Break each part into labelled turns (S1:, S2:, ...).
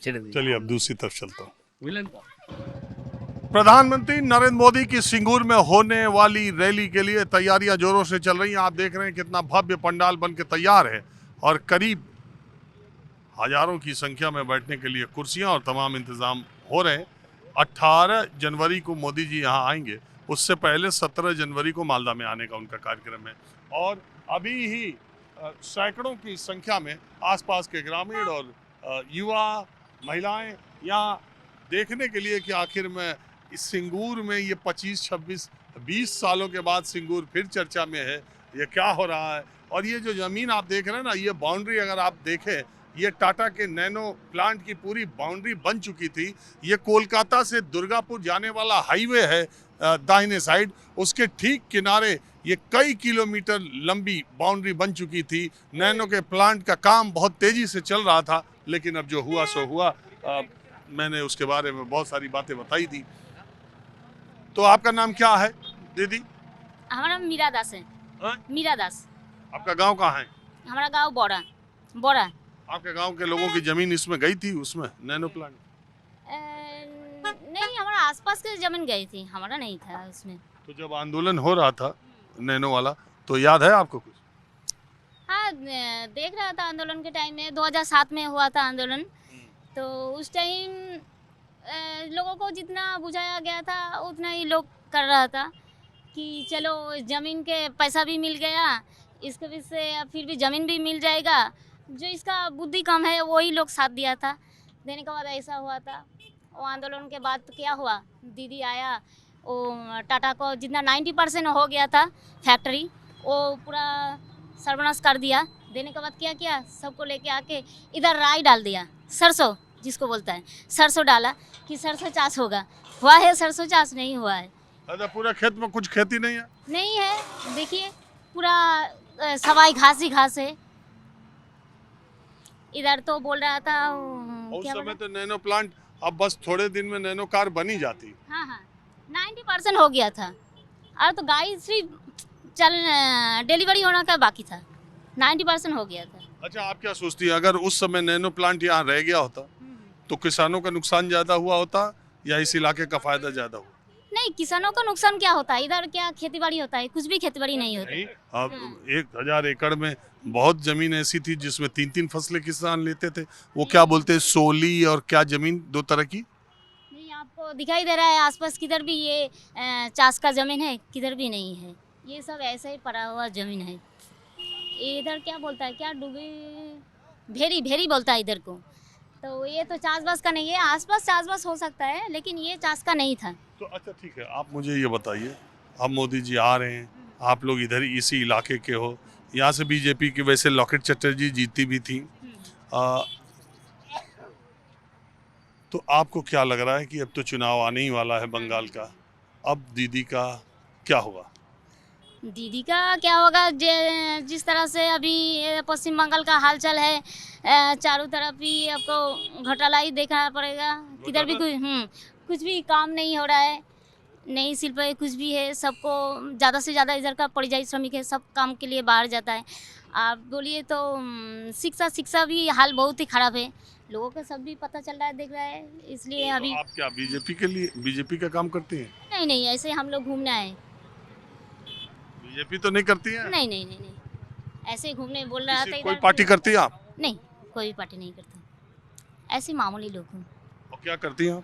S1: चलिए अब दूसरी तरफ चलता हूँ। प्रधानमंत्री नरेंद्र मोदी की सिंगूर में होने वाली रैली के लिए तैयारियां जोरों से चल रही हैं। आप देख रहे हैं कितना भव्य पंडाल बन के तैयार है और करीब हजारों की संख्या में बैठने के लिए कुर्सियां और तमाम इंतजाम हो रहे हैं। 18 जनवरी को मोदी जी यहां आएंगे, उससे पहले 17 जनवरी को मालदा में आने का उनका कार्यक्रम है और अभी ही सैकड़ों की संख्या में आसपास के ग्रामीण और युवा महिलाएं यहाँ देखने के लिए कि आखिर में इस सिंगूर में ये 25, 26, 20 सालों के बाद सिंगूर फिर चर्चा में है, ये क्या हो रहा है। और ये जो ज़मीन आप देख रहे हैं ना, ये बाउंड्री अगर आप देखें, ये टाटा के नैनो प्लांट की पूरी बाउंड्री बन चुकी थी। ये कोलकाता से दुर्गापुर जाने वाला हाईवे है दाहिने साइड, उसके ठीक किनारे ये कई किलोमीटर लंबी बाउंड्री बन चुकी थी। नैनो के प्लांट का काम बहुत तेजी से चल रहा था, लेकिन अब जो हुआ सो हुआ। मैंने उसके बारे में बहुत सारी बातें बताई थी। तो आपका नाम क्या है दीदी?
S2: हमारा नाम मीरा दास है। मीरा दास।
S1: आपका गांव कहाँ है?
S2: हमारा गांव बोरा। बोरा।
S1: आपके गांव के लोगों की जमीन इसमें गई थी, उसमें नैनो प्लांट?
S2: नहीं, हमारा आसपास की जमीन गई थी, हमारा नहीं था उसमें।
S1: तो जब आंदोलन हो रहा था नैनो वाला, तो याद है आपको कुछ?
S2: हाँ, देख रहा था आंदोलन के टाइम में, 2007 में हुआ था आंदोलन। तो उस टाइम लोगों को जितना बुझाया गया था उतना ही लोग कर रहा था कि चलो ज़मीन के पैसा भी मिल गया, इसके वजह से फिर भी ज़मीन भी मिल जाएगा। जो इसका बुद्धि कम है वही लोग साथ दिया था। देने के बाद ऐसा हुआ था। वो आंदोलन के बाद तो क्या हुआ, दीदी आया, वो टाटा को जितना 90% हो गया था फैक्ट्री, वो पूरा सर्वनाश कर दिया। देने के बाद क्या किया, सबको लेके आके इधर राई डाल दिया, सरसों जिसको बोलता है, सरसों डाला कि सरसों चाष होगा। हुआ है सरसों चाष? नहीं हुआ है।
S1: अच्छा, पूरा खेत में कुछ खेती नहीं है?
S2: नहीं है, देखिए पूरा सवाई घास ही घास है। इधर तो बोल रहा था
S1: उस समय तो नैनो प्लांट, अब बस थोड़े दिन में नैनो कार बनी जाती।
S2: हाँ हाँ, 90% हो गया था। और तो गाय सिर्फ डिलीवरी होना का बाकी था, 90% हो गया था।
S1: अच्छा, आप क्या सोचती है, अगर उस समय नैनो प्लांट यहाँ रह गया होता तो किसानों का नुकसान ज्यादा हुआ होता या इस इलाके का फायदा ज्यादा हुआ?
S2: नहीं, किसानों का नुकसान क्या होता है, इधर क्या खेती बाड़ी होता है? कुछ भी खेती बाड़ी नहीं होती।
S1: अब 1000 एकड़ में बहुत जमीन ऐसी थी जिसमें 3-3 फसलें किसान लेते थे। वो क्या बोलते हैं, सोली और क्या जमीन, 2 तरह की।
S2: नहीं, आपको दिखाई दे रहा है आसपास किधर भी ये चाष का जमीन है, किधर भी नहीं है। ये सब ऐसे ही पड़ा हुआ जमीन है। इधर क्या बोलता है, क्या डूबे, भेरी भेरी बोलता है इधर को। तो ये तो चाषबास का नहीं है, आसपास चाषबास हो सकता है, लेकिन ये चाष का नहीं था।
S1: तो अच्छा ठीक है, आप मुझे ये बताइए, अब मोदी जी आ रहे हैं, आप लोग इधर इसी इलाके के हो, यहाँ से बीजेपी की वैसे लॉकेट चटर्जी जीती भी थी, तो आपको क्या लग रहा है कि अब तो चुनाव आने ही वाला है बंगाल का, अब दीदी का क्या होगा?
S2: दीदी का क्या होगा, जिस तरह से अभी पश्चिम बंगाल का हालचाल है, चारों तरफ ही आपको घोटाला ही देखना पड़ेगा। किधर भी कुछ भी काम नहीं हो रहा है, नई शिल्प है, कुछ भी है, सबको ज़्यादा से ज़्यादा इधर का परिযায়ী श्रमिक है, सब काम के लिए बाहर जाता है। आप बोलिए तो शिक्षा भी हाल बहुत ही ख़राब है, लोगों का सब भी पता चल रहा है, देख रहा है, इसलिए अभी।
S1: आप क्या बीजेपी के लिए, बीजेपी का काम करती हैं?
S2: नहीं नहीं, ऐसे हम लोग घूमना है।
S1: बीजेपी तो नहीं करती है?
S2: नहीं नहीं नहीं नहीं, ऐसे घूमने बोल रहा था।
S1: कोई पार्टी करती है आप?
S2: नहीं, कोई पार्टी नहीं करता, ऐसे मामूली लोग हूँ।
S1: और क्या करती हैं आप?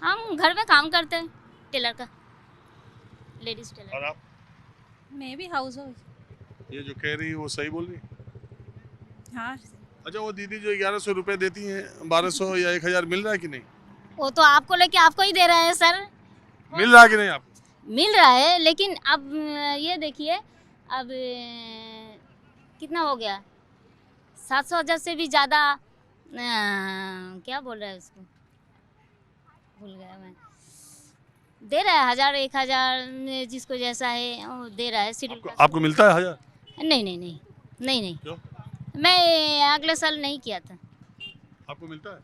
S2: हम घर में काम करते हैं, टेलर का, लेडीज टेलर।
S1: और आप?
S3: मैं भी हाउस वाइफ।
S1: ये जो कह रही है वो सही बोल रही है?
S3: हाँ,
S1: अच्छा, वो दीदी जो 1100 रुपए देती हैं, 1200 या 1000 मिल रहा है कि नहीं?
S2: वो तो आपको लेके आपको ही दे रहा है सर।
S1: मिल रहा है कि नहीं आपको?
S2: मिल रहा है, लेकिन अब ये देखिए, अब कितना हो गया, 700,000 से भी ज़्यादा, क्या बोल रहा है उसको, भूल गया मैं। दे रहा है 1000, 1000, जिसको जैसा है वो दे रहा है।
S1: आपको मिलता है 1000?
S2: नहीं नहीं नहीं नहीं नहीं,
S1: क्यों?
S2: मैं अगले साल नहीं किया था।
S1: आपको मिलता है?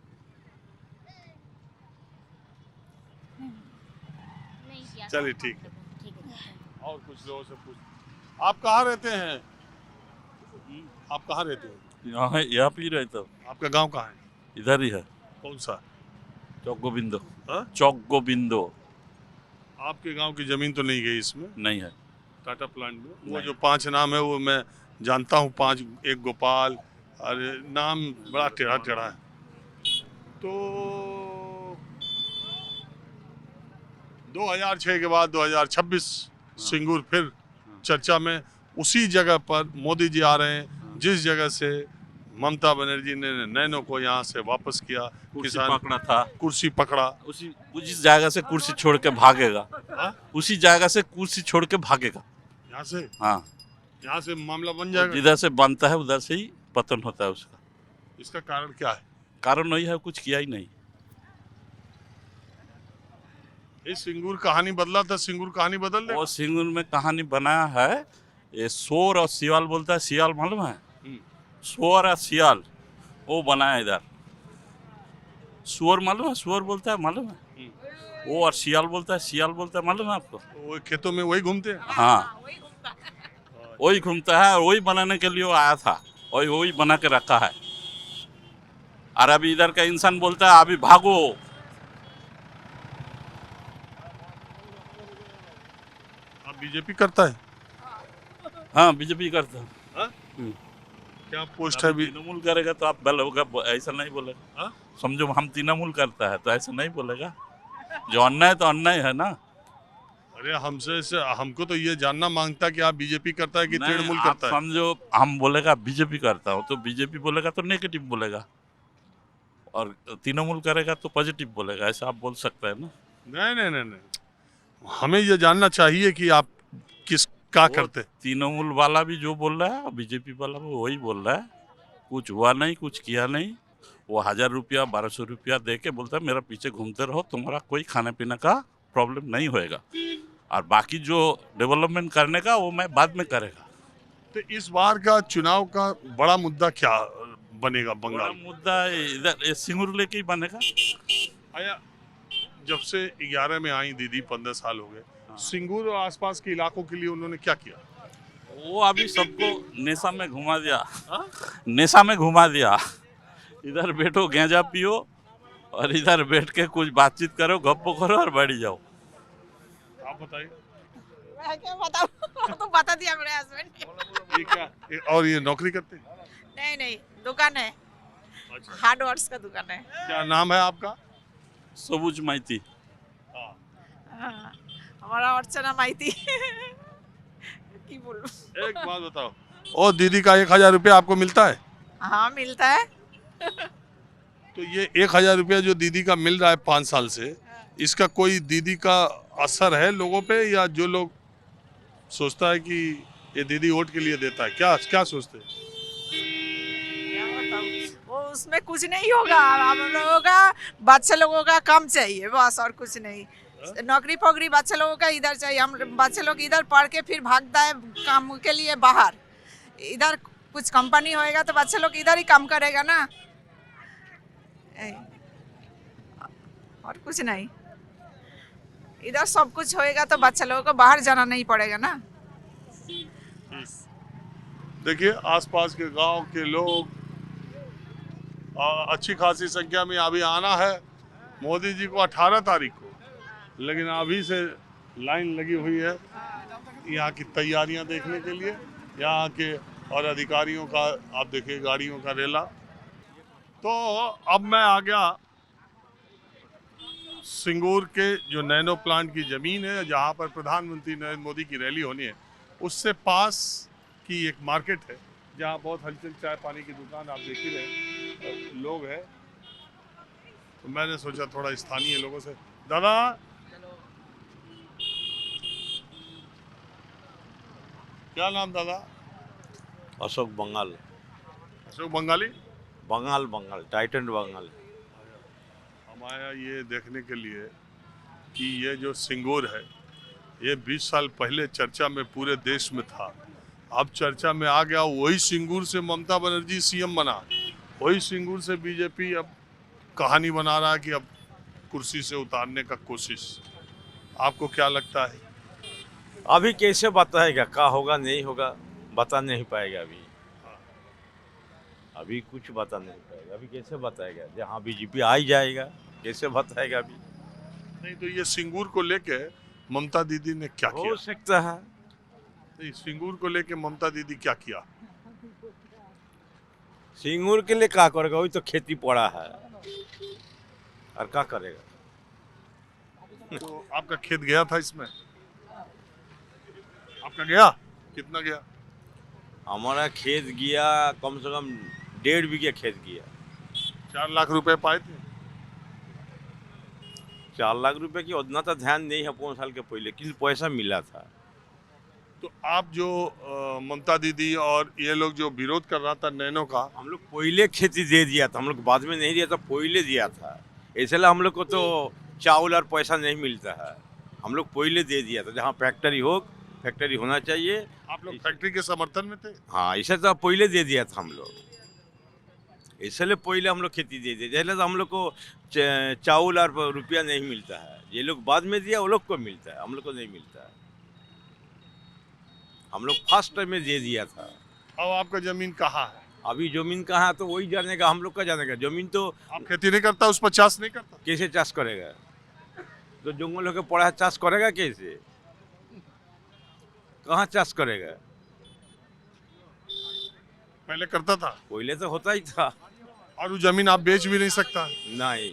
S2: नहीं किया।
S1: चलिए ठीक है।
S2: ठीक है।
S1: और कुछ लोगों से पूछ, आप कहाँ रहते हैं? आप कहाँ रहते हैं?
S4: यहाँ पे ही रहता हूँ।
S1: आपका गांव कहाँ है?
S4: इधर ही है।
S1: कौन सा?
S4: चौक गोविंदो।
S1: हाँ?
S4: चौक गोविंदो।
S1: आपके गांव की जमीन तो नहीं गई इसमें?
S4: नहीं है।
S1: टाटा प्लांट में वो
S4: नहीं।
S1: जो 5 नाम है वो मैं जानता हूँ, 5 एक गोपाल, अरे नाम बड़ा टेढ़ा टेढ़ा है। तो 2006 के बाद 2026 सिंगूर फिर चर्चा में। उसी जगह पर मोदी जी आ रहे हैं जिस जगह से ममता बनर्जी ने नैनो को यहाँ से वापस किया।
S4: कुर्सी पकड़ा था।
S1: कुर्सी पकड़ा।
S4: उसी जगह से कुर्सी छोड़ के भागेगा।
S1: हाँ?
S4: उसी जगह से कुर्सी छोड़ के भागेगा
S1: यहाँ से।
S4: हाँ,
S1: यहाँ से मामला बन जाएगा।
S4: जिधर से बनता है उधर से ही पतन होता है उसका।
S1: इसका कारण क्या है?
S4: कारण वही है, कुछ किया ही नहीं।
S1: ये सिंगूर कहानी बदला था, सिंगूर कहानी बदल दे।
S4: वो सिंगूर में कहानी बनाया है, ये शोर और सियाल बोलता है। सियाल मालूम है? शोर और सियाल वो बनाया इधर। सुअर मालूम है? सुअर बोलता है, मालूम है? वो और सियाल बोलता है, सियाल बोलता है, मालूम है आपको?
S1: वो खेतों में वही घूमते हैं।
S4: हाँ, वही घूमता है, वही बनाने के लिए वो आया था और वही बना के रखा है। और अभी इधर का इंसान बोलता है अभी भागो।
S1: आप बीजेपी करता है?
S4: हाँ, बीजेपी करता है।
S1: हाँ? क्या पोस्ट है?
S4: तृणमूल करेगा तो आप बोलोगे, ऐसा नहीं बोलेगा।
S1: हाँ?
S4: समझो हम तृणमूल करता है तो ऐसा नहीं बोलेगा। जो अन्याय तो अन्याय है ना।
S1: अरे हमको तो ये जानना मांगता कि आप बीजेपी करता है कि तृणमूल करता है।
S4: समझो हम बोलेगा बीजेपी करता हूँ तो बीजेपी बोलेगा तो नेगेटिव बोलेगा, और तृणमूल करेगा तो पॉजिटिव बोलेगा। ऐसा आप बोल सकते हैं ना।
S1: नहीं, हमें ये जानना चाहिए कि आप किसका करते।
S4: तृणमूल वाला भी जो बोल रहा है और बीजेपी वाला भी वही बोल रहा है। कुछ हुआ नहीं, कुछ किया नहीं। वो 1000 रुपया 1200 रुपया दे के बोलता है मेरा पीछे घूमते रहो, तुम्हारा कोई खाने पीने का प्रॉब्लम नहीं होएगा, और बाकी जो डेवलपमेंट करने का वो मैं बाद में करेगा।
S1: तो इस बार का चुनाव का बड़ा मुद्दा क्या बनेगा बंगाल?
S4: बड़ा मुद्दा इधर सिंगूर लेके ही बनेगा।
S1: आया जब से 11 में आई दीदी 15 साल हो गए, सिंगूर और आसपास के इलाकों के लिए उन्होंने क्या किया?
S4: वो अभी सबको नेशा में घुमा दिया। नेशा में घुमा दिया। इधर बैठो गांजा पियो और इधर बैठ के कुछ बातचीत करो, गप्पो करो और बैठ जाओ।
S1: आप बताइए।
S3: मैं क्या बताऊं? तो बता दिया मेरे हस्बैंड ने।
S1: ये क्या और ये नौकरी करते हैं?
S3: नहीं, दुकान है।
S1: अच्छा।
S3: हार्डवेयर्स का दुकान है।
S1: क्या नाम है आपका?
S4: सबूज माइती।
S3: हाँ, हमारा अर्चना माइती। की बोलूं?
S1: एक बात बताओ, ओ दीदी का 1000 रुपया आपको मिलता है?
S3: हाँ, मिलता है।
S1: तो ये 1000 रुपया जो दीदी का मिल रहा है 5 साल से, इसका कोई दीदी का असर है लोगों पे, या जो लोग सोचता है कि ये दीदी वोट के लिए देता है, क्या सोचते हैं?
S3: क्या बताऊं? वो उसमें कुछ नहीं होगा। हम लोगों का बच्चे लोगों का कम चाहिए बस, और कुछ नहीं। नौकरी पोकरी बच्चे लोगों का इधर चाहिए। हम बच्चे लोग इधर पढ़ के फिर भागता है काम के लिए बाहर। इधर कुछ कंपनी होएगा तो बच्चे लोग इधर ही काम करेगा ना, और कुछ नहीं। इधर सब कुछ होएगा तो बच्चे लोगों को बाहर जाना नहीं पड़ेगा ना।
S1: देखिए आसपास के गांव के लोग अच्छी खासी संख्या में अभी आना है मोदी जी को 18 तारीख को, लेकिन अभी से लाइन लगी हुई है यहाँ की तैयारियां देखने के लिए। यहाँ के और अधिकारियों का आप देखिए गाड़ियों का रेला। तो अब मैं आ गया सिंगूर के जो नैनो प्लांट की ज़मीन है जहाँ पर प्रधानमंत्री नरेंद्र मोदी की रैली होनी है, उससे पास की एक मार्केट है जहाँ बहुत हलचल, चाय पानी की दुकान आप देख ही रहे लोग हैं। तो मैंने सोचा थोड़ा स्थानीय लोगों से, दादा क्या नाम दादा?
S5: अशोक बंगाल।
S1: अशोक बंगाली?
S5: बंगाल टाइटन बंगाल।
S1: हम आया ये देखने के लिए कि ये जो सिंगूर है ये 20 साल पहले चर्चा में पूरे देश में था, अब चर्चा में आ गया। वही सिंगूर से ममता बनर्जी सीएम बना, वही सिंगूर से बीजेपी अब कहानी बना रहा है कि अब कुर्सी से उतारने का कोशिश। आपको क्या लगता है?
S5: अभी कैसे बताएगा क्या होगा नहीं होगा, बता नहीं पाएगा अभी। अभी कुछ बता नहीं पाएगा, अभी कैसे बताएगा? जहाँ बीजेपी आ ही जाएगा कैसे बताएगा अभी?
S1: नहीं तो ये सिंगूर को लेके ममता दीदी ने क्या किया?
S5: हो सकता है।
S1: नहीं, सिंगूर को लेके ममता दीदी क्या किया?
S5: सिंगूर के लिए क्या करेगा? वही तो खेती पड़ा है और क्या करेगा?
S1: तो आपका खेत गया था इसमें? आपका गया? कितना गया?
S5: हमारा खेत गया कम से कम 1.5 बीघे खेत गया।
S1: 4 लाख रुपए पाए थे?
S5: 4 लाख रुपए की उतना तो ध्यान नहीं है 5 साल के पहले, लेकिन पैसा मिला था।
S1: तो आप जो ममता दीदी और ये लोग जो विरोध कर रहा था नैनो का,
S5: हम लोग पहले खेती दे दिया था, हम लोग बाद में नहीं दिया था, पहले दिया था। इसलिए हम लोग को तो चावल और पैसा नहीं मिलता है, हम लोग पहले दे दिया था। जहाँ फैक्ट्री होना चाहिए।
S1: आप लोग फैक्ट्री के समर्थन में थे?
S5: हाँ, इसे तो पहले दे दिया था हम लोग, इसलिए पहले हम लोग खेती दे दिए। इसलिए तो हम लोग को चावल और रुपया नहीं मिलता है। ये लोग बाद में दिया, वो लोग को मिलता है, हम लोग को नहीं मिलता है। हम लोग फर्स्ट टाइम में दे दिया था।
S1: अब आपका जमीन कहाँ है?
S5: अभी जमीन कहाँ है तो वही जानेगा, हम लोग का जानेगा। जमीन तो
S1: आप खेती नहीं करता, उस पर चाष नहीं करता?
S5: कैसे चाष करेगा? तो जंगल होकर पड़ा है, चाष करेगा कैसे? कहाँ चाष करेगा?
S1: पहले करता था?
S5: पहले तो होता ही था।
S1: और वो जमीन आप बेच भी नहीं सकता?
S5: नहीं।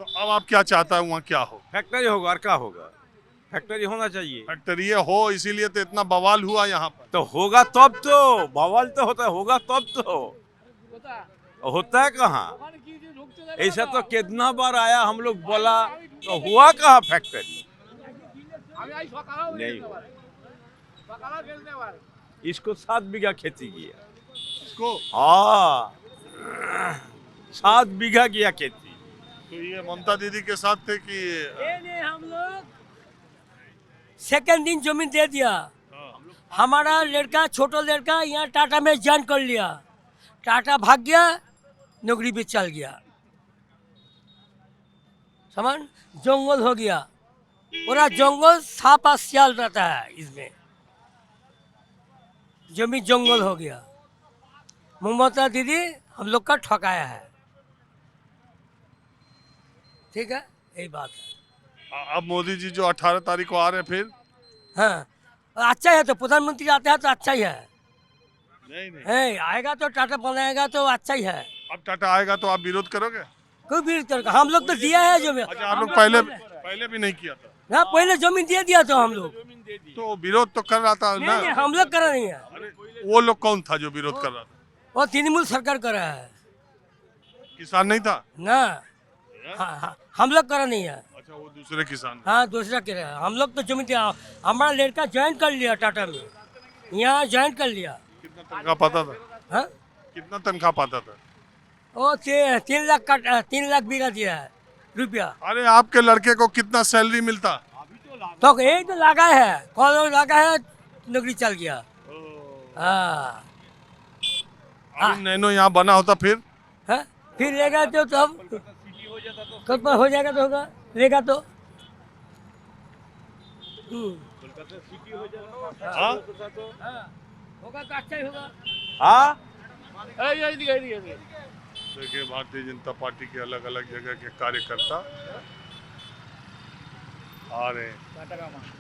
S1: तो अब आप क्या चाहता है वहाँ क्या हो?
S5: फैक्ट्री होगा और क्या होगा? फैक्ट्री होना चाहिए।
S1: फैक्ट्री हो, इसीलिए तो इतना बवाल हुआ यहाँ पर।
S5: तो होगा तब तो बवाल तो होता है, होगा तब तो होता है। कहाँ ऐसा तो कितना बार आया, हम लोग बोला तो हुआ कहाँ फैक्ट्री? नहीं हुआ। इसको 7 बीघा खेती किया।
S1: इसको?
S5: हाँ, 7 बीघा किया खेती।
S1: तो ये ममता दीदी के साथ थे कि?
S6: नहीं, हम लोग सेकंड दिन जमीन दे दिया। हमारा लड़का, छोटा लड़का यहाँ टाटा में ज्वाइन कर लिया। टाटा भाग गया, नौकरी पे चल गया। समझ, जंगल हो गया पूरा। जंगल सांप और सियाल रहता है इसमें, जमीन जंगल हो गया। ममता दीदी हम लोग का ठकाया है। ठीक है, यही बात है।
S1: अब मोदी जी जो 18 तारीख को आ रहे हैं फिर?
S6: हाँ, अच्छा है। तो प्रधानमंत्री आता है तो अच्छा ही है।
S1: नहीं
S6: आएगा तो टाटा बनाएगा तो अच्छा ही है।
S1: अब टाटा आएगा तो आप विरोध करोगे?
S6: कोई भी करेगा, हम लोग तो दिया है जमीन।
S1: अच्छा, आप लोग पहले भी नहीं किया था?
S6: हाँ, पहले जमीन दे दिया तो हम लोग।
S1: तो विरोध तो कर रहा था ना?
S6: नहीं, हम लोग करा नहीं है।
S1: अरे वो लोग कौन था जो विरोध कर रहा था?
S6: वो तृणमूल सरकार करा है
S1: किसान नहीं था
S6: ना। हाँ, हम लोग करा नहीं है।
S1: अच्छा, वो दूसरे किसान।
S6: हाँ, दूसरा करा है। हम लोग तो जमीन दिया। हमारा लड़का ज्वाइन कर लिया टाटा में, यहाँ ज्वाइन कर लिया।
S1: कितना तनख्वाह पाता था?
S6: हाँ,
S1: कितना तनख्वाह पाता था?
S6: वो 3 लाख बीघा दिया है रुपया।
S1: अरे आपके लड़के को कितना सैलरी मिलता?
S6: तो यही तो लगा है, कॉल लगा है, नौकरी चल गया। हाँ,
S1: अभी नैनो यहाँ बना होता फिर?
S6: हाँ, फिर लेगा तो तब कब हो जाएगा तो होगा, लेगा तो।
S1: हाँ?
S6: होगा तो अच्छा ही होगा।
S5: हाँ,
S1: देखिए, भारतीय जनता पार्टी के अलग अलग जगह के कार्यकर्ता आ रहे हैं।